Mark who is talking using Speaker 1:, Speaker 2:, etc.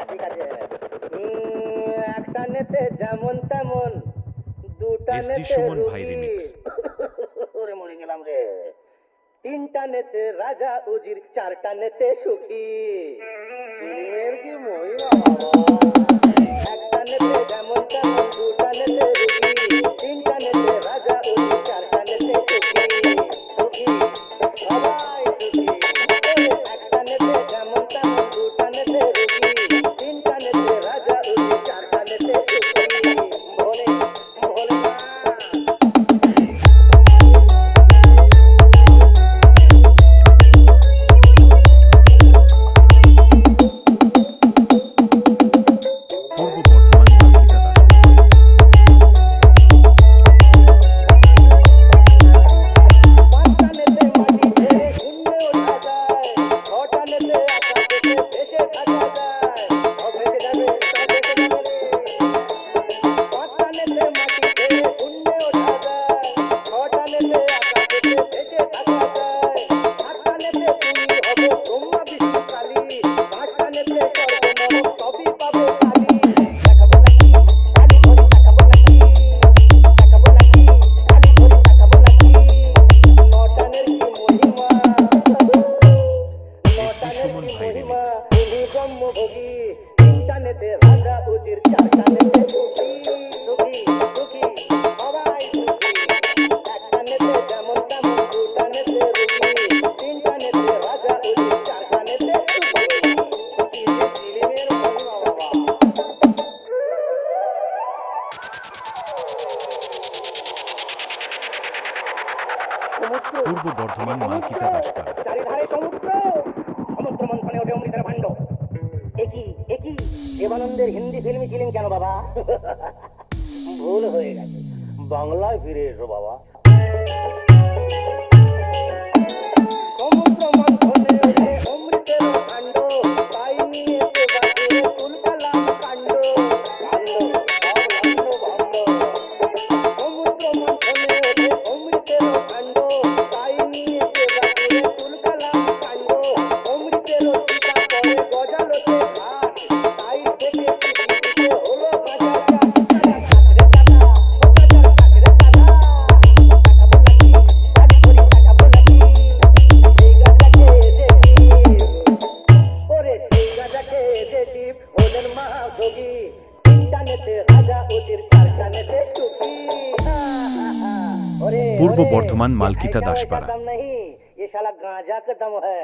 Speaker 1: ঠিক আছে। একটা নেতে যেমন তেমন, দুটা
Speaker 2: এসডি
Speaker 1: নেতে
Speaker 2: সুমন ভাই
Speaker 1: রুগী।
Speaker 2: রিমিক্স।
Speaker 1: ওরে মরে গেলাম রে। তিনটা নেতে রাজা উজির, চারটা নেতে সুখী। চিলিমের কি মহিমা বাবা। একটা নেতে যেমন তেমন, দুটা নেতে রুগী, তিনটা নেতে রাজা উজির, চারটা নেতে সুখী। সুখী সবাই সুখী। একটা নেতে যেমন তেমন, দুটা নেতে রুগী, তিনটা নেতে রাজা উজির, চারটা নেতে সুখী। ভোলে ভোলে না।
Speaker 2: পূর্ব বর্ধমান মালকিতা দাসপাড়া।
Speaker 1: পাঁচটা নেতে মাটি ছেড়ে শূন্যে ওঠা যায়, ছটা নেতে আকাশেতে ভেসে থাকা যায়। ভেসে যাবে, ভেসে যাবে রে। পাঁচটা নেতে মাটি ছেড়ে শূন্যে ওঠা যায়, ছটা নেতে আকাশেতে ভেসে থাকা যায়। সাতটা নেতে তুমি হবে ব্রহ্মা বিষ্ণু কালী, পাঁচটা নেতে স্বর্গ নরক সবই পাবে কালী। দেখাবো নাকি কালী ধরে, দেখাবো নাকি, দেখাবো নাকি কালী ধরে, দেখাবো নাকি। নটানের কি মহিমা, নটানের
Speaker 2: সুমন
Speaker 1: কি
Speaker 2: ভাই
Speaker 1: মহিমা।
Speaker 2: রিমিক্স।
Speaker 1: তুমি ব্রহ্মভোগী, তিনটা নেতে রাজা উজির, চারটা নেতে সুখী। সুখী সুখী সবাই সুখী। একটা নেতে যেমন তেমন, দুটা নেতে রুগী, তিনটা নেতে রাজা উজির, চারটা নেতে সুখী। কি যে চিলিমের মহিমা বাবা। সমুদ্র,
Speaker 2: পূর্ব বর্ধমান মালকিতা দাসপাড়া।
Speaker 1: চারিধারে সমুদ্র, সমুদ্র মন্থনে ওঠে অমৃতের ভাণ্ড। একই একই দেবানন্দের হিন্দি ফিল্মই ছিলেন কেন বাবা? ভুল হয়ে গেছে, বাংলায় ফিরে এসো বাবা। সমুদ্র মন্থনে ওঠে অমৃতের ভাণ্ড, তাই নিয়েছে বাসুরে তুলকালাম কাণ্ড। কাণ্ড সব লণ্ড ভণ্ড। সমুদ্র মন্থনে ওঠে অমৃতের ভাণ্ড, তাই নিয়েছে বাসুরে তুলকালাম কাণ্ড। অমৃতের চিতা পড়ে গজালোতে ঘাস, তাই থেকে পৃথিবীতে হলো গাজা চাষ। চাকরে দাদা, ও গাজার চাকরে দাদা। তাকাবো নাকি কালী ধরি, তাকাবো নাকি সেই গাজাকে এসেছি। ওরে সেই গাজাকে এসেছি, হলেন মহাযোগী। তিনটা নেতে রাজা উজির, চারটা নেতে সুখী। ওরে
Speaker 2: পূর্ব
Speaker 1: ওরে,
Speaker 2: বর্ধমান মালকিতা
Speaker 1: ऐसा वैसा
Speaker 2: দাসপাড়া।
Speaker 1: दम नहीं, ये साला गांजा का दम है।